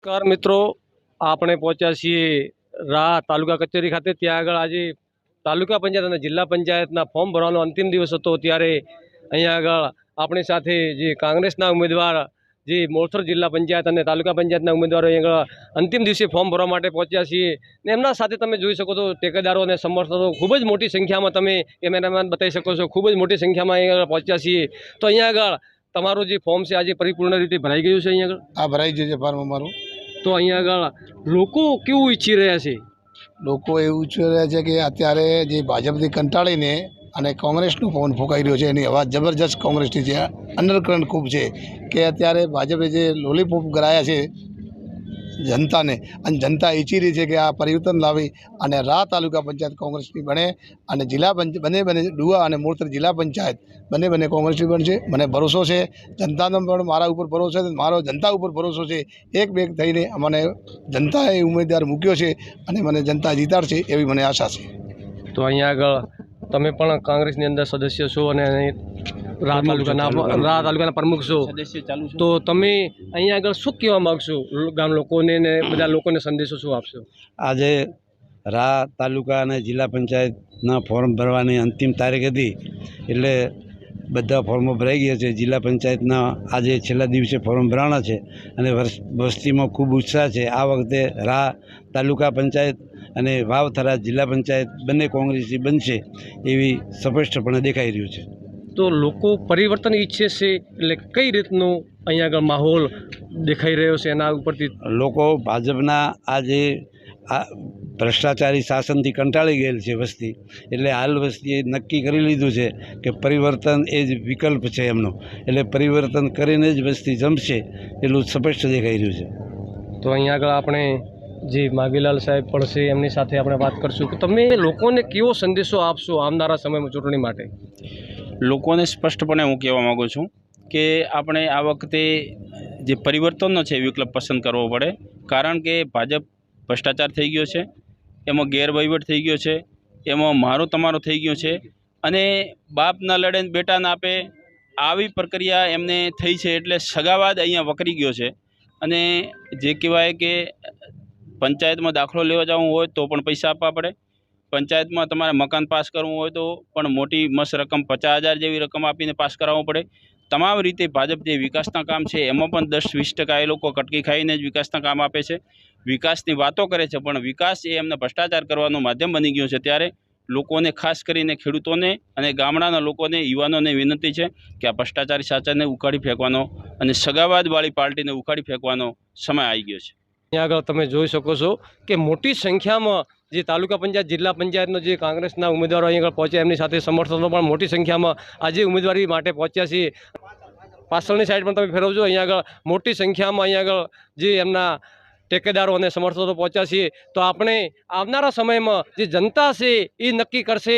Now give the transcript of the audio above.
નમસ્કાર મિત્રો, આપણે પહોંચ્યા છીએ રા તાલુકા કચેરી ખાતે। ત્યાં આગળ આજે તાલુકા પંચાયત અને જિલ્લા પંચાયતના ફોર્મ ભરવાનો અંતિમ દિવસ હતો। ત્યારે અહીંયા આગળ આપણી સાથે જે કોંગ્રેસના ઉમેદવાર જે મોરથર જિલ્લા પંચાયત અને તાલુકા પંચાયતના ઉમેદવારો અહીં આગળ અંતિમ દિવસે ફોર્મ ભરવા માટે પહોંચ્યા છીએ ને એમના સાથે તમે જોઈ શકો છો ટેકેદારો અને સમર્થકો ખૂબ જ મોટી સંખ્યામાં તમે કેમેરામેન બતાવી શકો છો, ખૂબ જ મોટી સંખ્યામાં અહીં આગળ પહોંચ્યા છીએ। તો અહીંયા આગળ તમારું જે ફોર્મ છે આજે પરિપૂર્ણ રીતે ભરાઈ ગયું છે? અહીંયા આગળ આ ભરાઈ ગયું છે ફોર્મ અમારું। તો અહીંયા આગળ લોકો કેવું ઈચ્છી રહ્યા છે? લોકો એવું ઈચ્છી રહ્યા છે કે અત્યારે જે ભાજપથી કંટાળીને અને કોંગ્રેસનું પવન ફૂંકાઈ રહ્યો છે, એની અવાજ જબરજસ્ત કોંગ્રેસની છે, અંડરકરન્ટ ખૂબ છે કે અત્યારે ભાજપે જે લોલીપોપ કરાયા છે જનતાને, અને જનતા ઈચ્છી રહી છે કે આ પરિવર્તન લાવી અને રા તાલુકા પંચાયત કોંગ્રેસની બને અને જિલ્લા પંચાયત બંને ડુઆ અને મોરથર જિલ્લા પંચાયત બંને કોંગ્રેસની બનશે। મને ભરોસો છે, જનતાનો પણ મારા ઉપર ભરોસો છે, મારો જનતા ઉપર ભરોસો છે। એક બેગ થઈને મને જનતાએ ઉમેદવાર મૂક્યો છે અને મને જનતા જીતાડશે એવી મને આશા છે। તો અહીંયા આગળ તમે પણ કોંગ્રેસની અંદર સદસ્ય છો અને રા તાલુકાના પ્રમુખ છો, તો તમે અહીંયા આગળ શું કહેવા માગશો ગામ લોકોને ને બધા લોકોને સંદેશો શું આપશો? આજે રા તાલુકા અને જિલ્લા પંચાયતના ફોર્મ ભરવાની અંતિમ તારીખ હતી, એટલે બધા ફોર્મો ભરાઈ ગયા છે। જિલ્લા પંચાયતના આજે છેલ્લા દિવસે ફોર્મ ભરાણા છે અને વસ્તીમાં ખૂબ ઉત્સાહ છે। આ વખતે રા તાલુકા પંચાયત અને વાવથરા જિલ્લા પંચાયત બંને કોંગ્રેસી બનશે એવી સ્પષ્ટપણે દેખાઈ રહ્યું છે। તો લોકો પરિવર્તન ઈચ્છે છે, એટલે કઈ રીતનું અહીંયા આગળ માહોલ દેખાઈ રહ્યો છે એના ઉપરથી? લોકો ભાજપના આજે આ ભ્રષ્ટાચારી શાસનથી કંટાળી ગયેલ છે વસ્તી, એટલે હાલ વસ્તીએ નક્કી કરી લીધું છે કે પરિવર્તન એ જ વિકલ્પ છે એમનો, એટલે પરિવર્તન કરીને જ વસ્તી જમશે એટલું સ્પષ્ટ દેખાઈ રહ્યું છે। તો અહીંયા આગળ આપણે જે માગીલાલ સાહેબ પણ છે એમની સાથે આપણે વાત કરશું કે તમે લોકોને કેવો સંદેશો આપશો આવનારા સમયમાં ચૂંટણી માટે? લોકોને સ્પષ્ટપણે હું કહેવા માગું છું કે આપણે આ વખતે જે પરિવર્તનનો છે વિકલ્પ પસંદ કરવો પડે, કારણ કે ભાજપ ભ્રષ્ટાચાર થઈ ગયો છે, એમાં ગેરવહીવટ થઈ ગયો છે, એમાં મારું તમારું થઈ ગયું છે, અને બાપ ના લડે ને બેટા ના આપે આવી પ્રક્રિયા એમને થઈ છે। એટલે સગાવાદ અહીંયા વકરી ગયો છે, અને જે કહેવાય કે પંચાયતમાં દાખલો લેવા જવું હોય તો પણ પૈસા આપવા પડે, પંચાયતમાં તમારે મકાન પાસ કરવું હોય તો પણ મોટી મસ્ત રકમ 50,000 જેવી રકમ આપીને પાસ કરાવવું પડે। તમામ રીતે ભાજપ જે વિકાસના કામ છે એમાં પણ 10-20% એ લોકો કટકી ખાઈને જ વિકાસના કામ આપે છે, વિકાસની વાતો કરે છે, પણ વિકાસ એ એમને ભ્રષ્ટાચાર કરવાનું માધ્યમ બની ગયું છે। ત્યારે લોકોને, ખાસ કરીને ખેડૂતોને અને ગામડાના લોકોને, યુવાનોને વિનંતી છે કે આ ભ્રષ્ટાચારી શાસનને ઉખાડી ફેંકવાનો અને સગાવાદવાળી પાર્ટીને ઉખાડી ફેંકવાનો સમય આવી ગયો છે। અહીંયા આગળ તમે જોઈ શકો છો કે મોટી સંખ્યામાં જે તાલુકા પંચાયત જિલ્લા પંચાયતનો જે કોંગ્રેસના ઉમેદવારો અહીં આગળ પહોંચ્યા, એમની સાથે સમર્થનો પણ મોટી સંખ્યામાં આજે ઉમેદવારી માટે પહોંચ્યા છીએ। પાછળની સાઈડ પણ તમે ફેરવજો, અહીંયા આગળ મોટી સંખ્યામાં અહીંયા આગળ જે એમના ટેકેદારો અને સમર્થકો પહોંચ્યા છીએ। તો આપણે આવનારા સમયમાં જે જનતા છે એ નક્કી કરશે